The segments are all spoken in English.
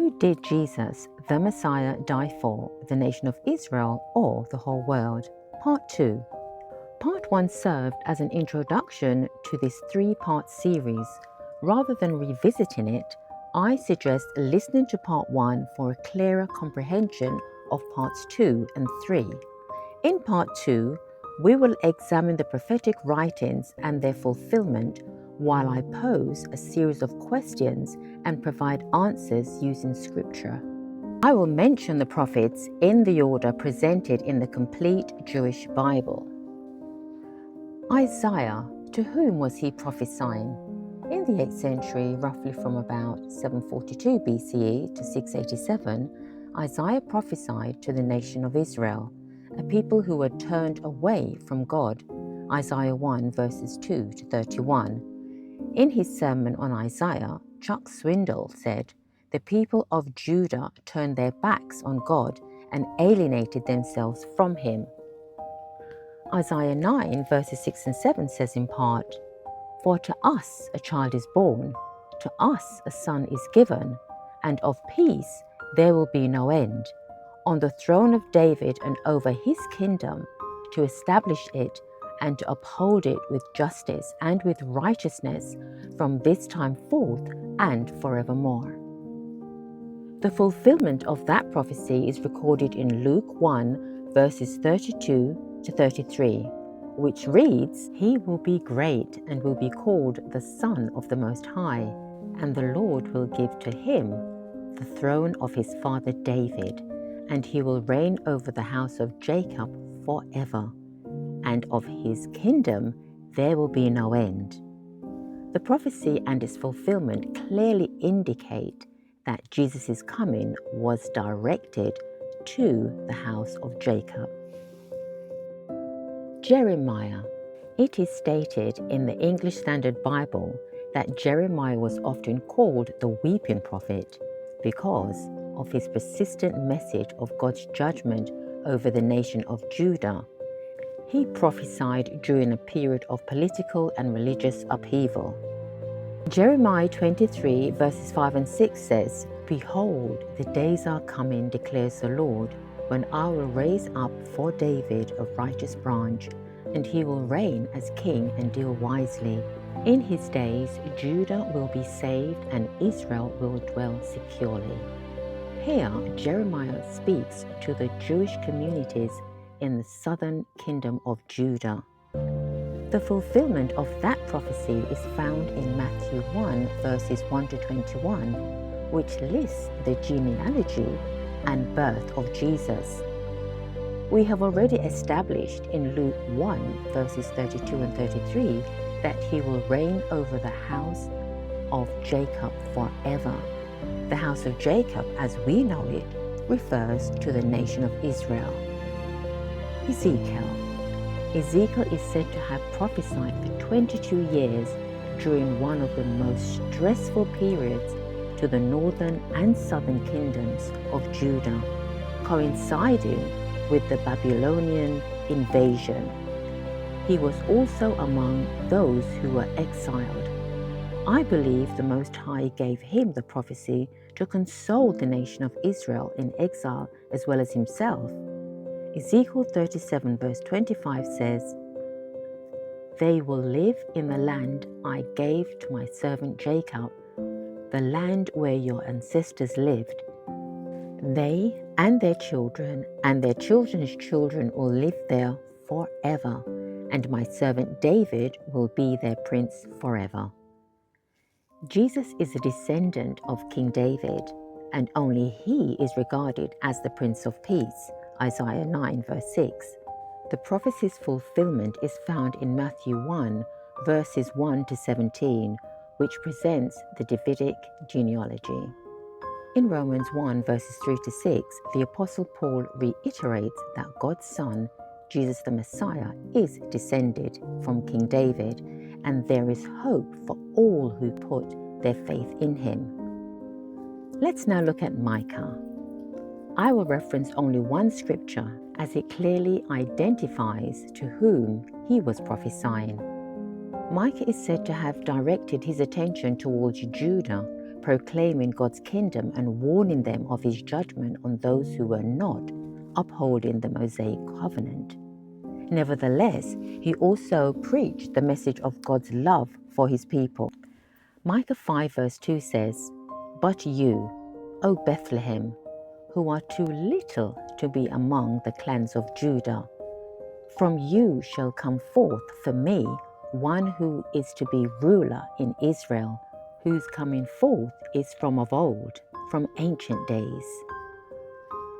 Who did Jesus, the Messiah, die for? The nation of Israel or the whole world? Part 2. Part 1 served as an introduction to this 3-part series. Rather than revisiting it, I suggest listening to Part 1 for a clearer comprehension of Parts 2 and 3. In Part 2, we will examine the prophetic writings and their fulfillment while I pose a series of questions and provide answers using scripture. I will mention the prophets in the order presented in the complete Jewish Bible. Isaiah, to whom was he prophesying? In the 8th century, roughly from about 742 BCE to 687, Isaiah prophesied to the nation of Israel, a people who were turned away from God. Isaiah 1 verses 2 to 31. In his sermon on Isaiah, Chuck Swindoll said, "The people of Judah turned their backs on God and alienated themselves from him." Isaiah 9 verses 6 and 7 says in part, "For to us a child is born, to us a son is given, and of peace there will be no end, on the throne of David and over his kingdom, to establish it and to uphold it with justice and with righteousness from this time forth and forevermore." The fulfillment of that prophecy is recorded in Luke 1 verses 32 to 33, which reads, "He will be great and will be called the Son of the Most High, and the Lord will give to him the throne of his father David, and he will reign over the house of Jacob forever, and of his kingdom there will be no end." The prophecy and its fulfillment clearly indicate that Jesus' coming was directed to the house of Jacob. Jeremiah. It is stated in the English Standard Bible that Jeremiah was often called the weeping prophet because of his persistent message of God's judgment over the nation of Judah. He prophesied during a period of political and religious upheaval. Jeremiah 23 verses 5 and 6 says, "Behold, the days are coming, declares the Lord, when I will raise up for David a righteous branch, and he will reign as king and deal wisely. In his days, Judah will be saved and Israel will dwell securely." Here, Jeremiah speaks to the Jewish communities in the southern kingdom of Judah. The fulfillment of that prophecy is found in Matthew 1 verses 1 to 21, which lists the genealogy and birth of Jesus. We have already established in Luke 1 verses 32 and 33 that he will reign over the house of Jacob forever. The house of Jacob, as we know it, refers to the nation of Israel. Ezekiel. Ezekiel is said to have prophesied for 22 years during one of the most stressful periods to the northern and southern kingdoms of Judah, coinciding with the Babylonian invasion. He was also among those who were exiled. I believe the Most High gave him the prophecy to console the nation of Israel in exile as well as himself. Ezekiel 37 verse 25 says, "They will live in the land I gave to my servant Jacob, the land where your ancestors lived. They and their children and their children's children will live there forever, and my servant David will be their prince forever." Jesus is a descendant of King David, and only he is regarded as the Prince of Peace. Isaiah 9 verse 6. The prophecy's fulfillment is found in Matthew 1 verses 1 to 17, which presents the Davidic genealogy. In Romans 1 verses 3 to 6, the Apostle Paul reiterates that God's Son, Jesus the Messiah, is descended from King David, and there is hope for all who put their faith in him. Let's now look at Micah. I will reference only one scripture as it clearly identifies to whom he was prophesying. Micah is said to have directed his attention towards Judah, proclaiming God's kingdom and warning them of his judgment on those who were not upholding the Mosaic covenant. Nevertheless, he also preached the message of God's love for his people. Micah 5 verse 2 says, "But you, O Bethlehem, who are too little to be among the clans of Judah, from you shall come forth for me one who is to be ruler in Israel, whose coming forth is from of old, from ancient days."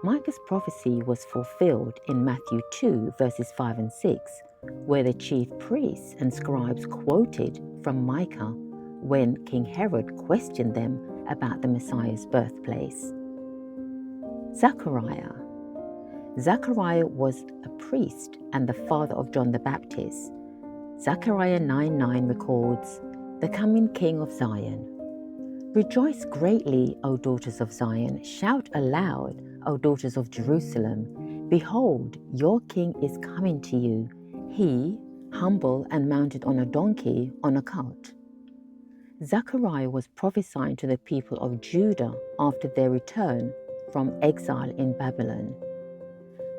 Micah's prophecy was fulfilled in Matthew 2 verses 5 and 6, where the chief priests and scribes quoted from Micah when King Herod questioned them about the Messiah's birthplace. Zechariah. Zechariah was a priest and the father of John the Baptist. Zechariah 9:9 records, "The coming King of Zion. Rejoice greatly, O daughters of Zion. Shout aloud, O daughters of Jerusalem. Behold, your King is coming to you. He, humble and mounted on a donkey, on a colt." Zechariah was prophesying to the people of Judah after their return from exile in Babylon.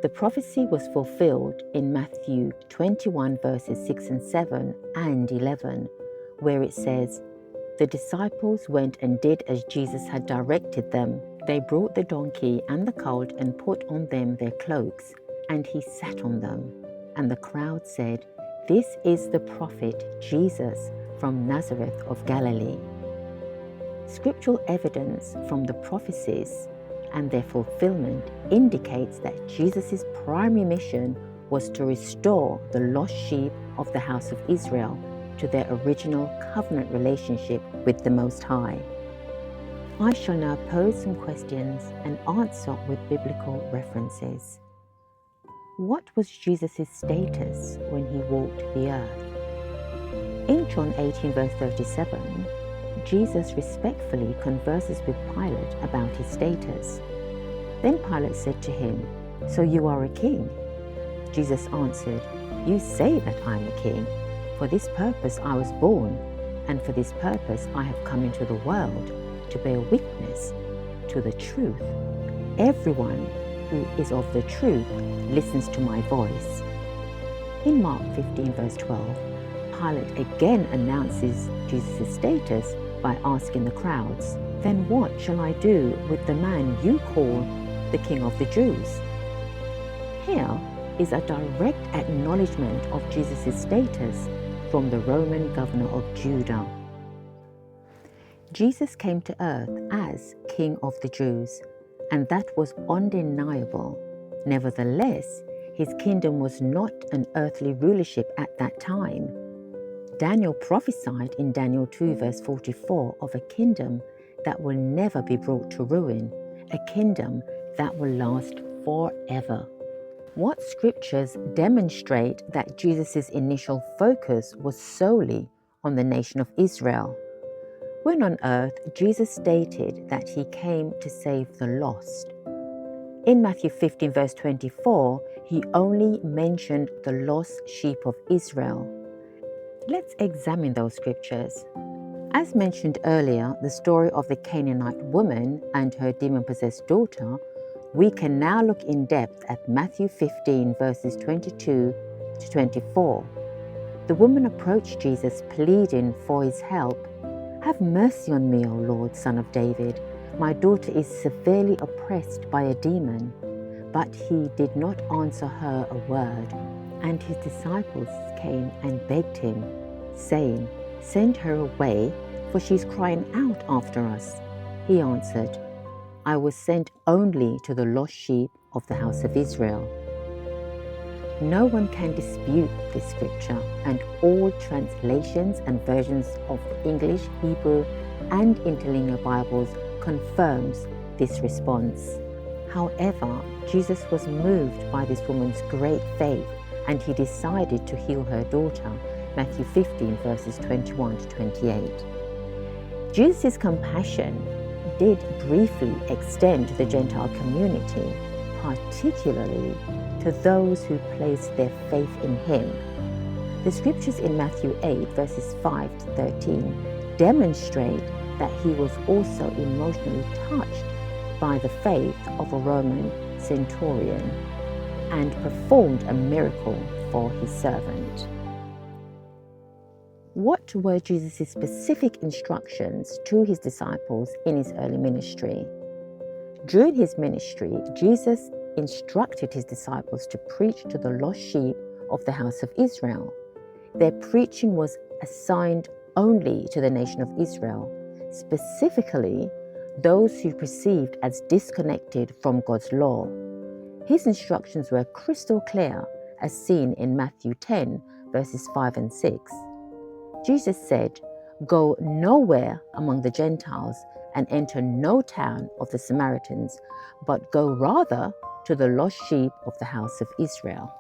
The prophecy was fulfilled in Matthew 21 verses 6 and 7 and 11, where it says, "The disciples went and did as Jesus had directed them. They brought the donkey and the colt and put on them their cloaks, and he sat on them. And the crowd said, 'This is the prophet Jesus from Nazareth of Galilee.'" Scriptural evidence from the prophecies and their fulfillment indicates that Jesus' primary mission was to restore the lost sheep of the house of Israel to their original covenant relationship with the Most High. I shall now pose some questions and answer with biblical references. What was Jesus' status when he walked the earth? In John 18 verse 37, Jesus respectfully converses with Pilate about his status. Then Pilate said to him, "So you are a king?" Jesus answered, "You say that I am a king. For this purpose I was born, and for this purpose I have come into the world, to bear witness to the truth. Everyone who is of the truth listens to my voice." In Mark 15 verse 12, Pilate again announces Jesus' status by asking the crowds, "Then what shall I do with the man you call the King of the Jews?" Here is a direct acknowledgement of Jesus' status from the Roman governor of Judah. Jesus came to earth as King of the Jews, and that was undeniable. Nevertheless, his kingdom was not an earthly rulership at that time. Daniel prophesied in Daniel 2 verse 44 of a kingdom that will never be brought to ruin, a kingdom that will last forever. What scriptures demonstrate that Jesus' initial focus was solely on the nation of Israel? When on earth, Jesus stated that he came to save the lost. In Matthew 15 verse 24, he only mentioned the lost sheep of Israel. Let's examine those scriptures. As mentioned earlier, the story of the Canaanite woman and her demon-possessed daughter, we can now look in depth at Matthew 15 verses 22 to 24. The woman approached Jesus pleading for his help. "Have mercy on me, O Lord, Son of David. My daughter is severely oppressed by a demon." But he did not answer her a word. And his disciples came and begged him, saying, "Send her away, for she is crying out after us." He answered, "I was sent only to the lost sheep of the house of Israel." No one can dispute this scripture, and all translations and versions of the English, Hebrew, and interlinear Bibles confirms this response. However, Jesus was moved by this woman's great faith, and he decided to heal her daughter, Matthew 15 verses 21 to 28. Jesus' compassion did briefly extend to the Gentile community, particularly to those who placed their faith in him. The scriptures in Matthew 8 verses 5 to 13 demonstrate that he was also emotionally touched by the faith of a Roman centurion and performed a miracle for his servant. What were Jesus' specific instructions to his disciples in his early ministry? During his ministry, Jesus instructed his disciples to preach to the lost sheep of the house of Israel. Their preaching was assigned only to the nation of Israel, specifically those who perceived as disconnected from God's law. His instructions were crystal clear, as seen in Matthew 10, verses 5 and 6. Jesus said, "Go nowhere among the Gentiles and enter no town of the Samaritans, but go rather to the lost sheep of the house of Israel."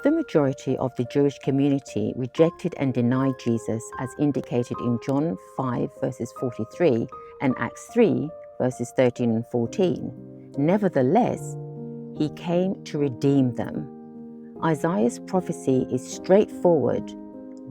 The majority of the Jewish community rejected and denied Jesus, as indicated in John 5 verses 43 and Acts 3 verses 13 and 14. Nevertheless, he came to redeem them. Isaiah's prophecy is straightforward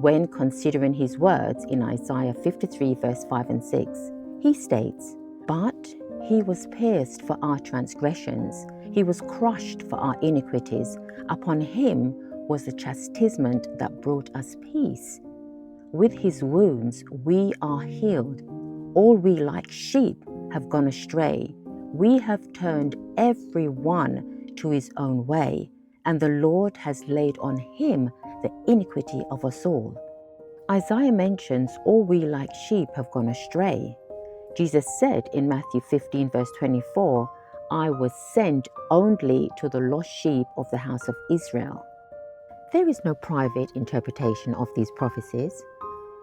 when considering his words in Isaiah 53 verse 5 and 6. He states, "But he was pierced for our transgressions, he was crushed for our iniquities. Upon him was the chastisement that brought us peace. With his wounds we are healed. All we like sheep have gone astray. We have turned every one to his own way, and the Lord has laid on him the iniquity of us all." Isaiah mentions all we like sheep have gone astray. Jesus said in Matthew 15 verse 24, "I was sent only to the lost sheep of the house of Israel." There is no private interpretation of these prophecies.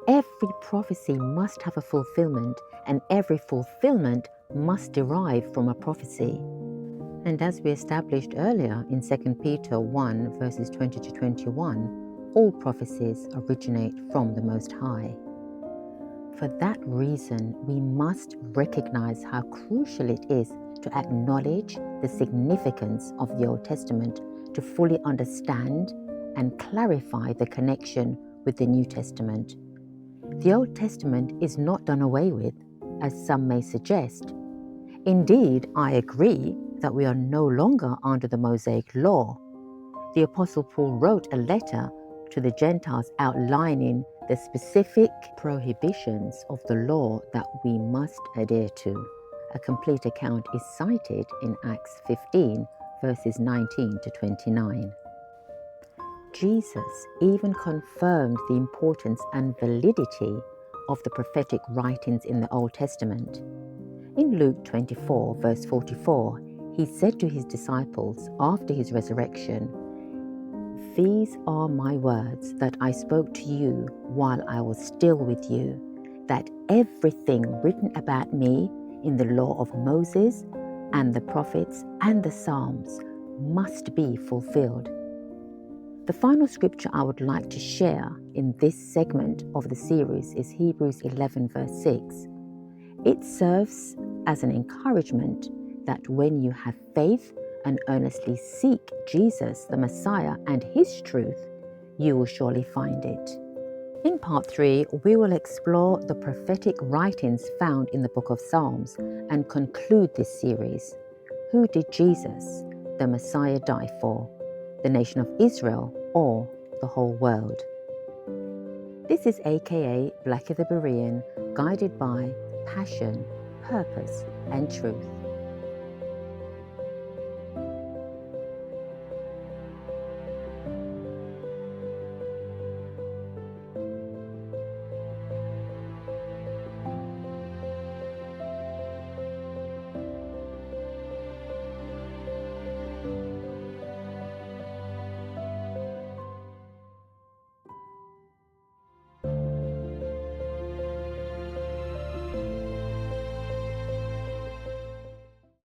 Every prophecy must have a fulfillment, and every fulfillment must derive from a prophecy. And as we established earlier in 2 Peter 1 verses 20 to 21, all prophecies originate from the Most High. For that reason, we must recognize how crucial it is to acknowledge the significance of the Old Testament to fully understand and clarify the connection with the New Testament. The Old Testament is not done away with, as some may suggest. Indeed, I agree that we are no longer under the Mosaic law. The Apostle Paul wrote a letter to the Gentiles outlining the specific prohibitions of the law that we must adhere to. A complete account is cited in Acts 15, verses 19 to 29. Jesus even confirmed the importance and validity of the prophetic writings in the Old Testament. In Luke 24, verse 44, he said to his disciples after his resurrection, "These are my words that I spoke to you while I was still with you, that everything written about me in the law of Moses and the prophets and the Psalms must be fulfilled." The final scripture I would like to share in this segment of the series is Hebrews 11 verse 6. It serves as an encouragement that when you have faith and earnestly seek Jesus, the Messiah, and his truth, you will surely find it. In part 3, we will explore the prophetic writings found in the book of Psalms and conclude this series. Who did Jesus, the Messiah, die for? The nation of Israel or the whole world? This is aka Black the Berean, guided by passion, purpose, and truth.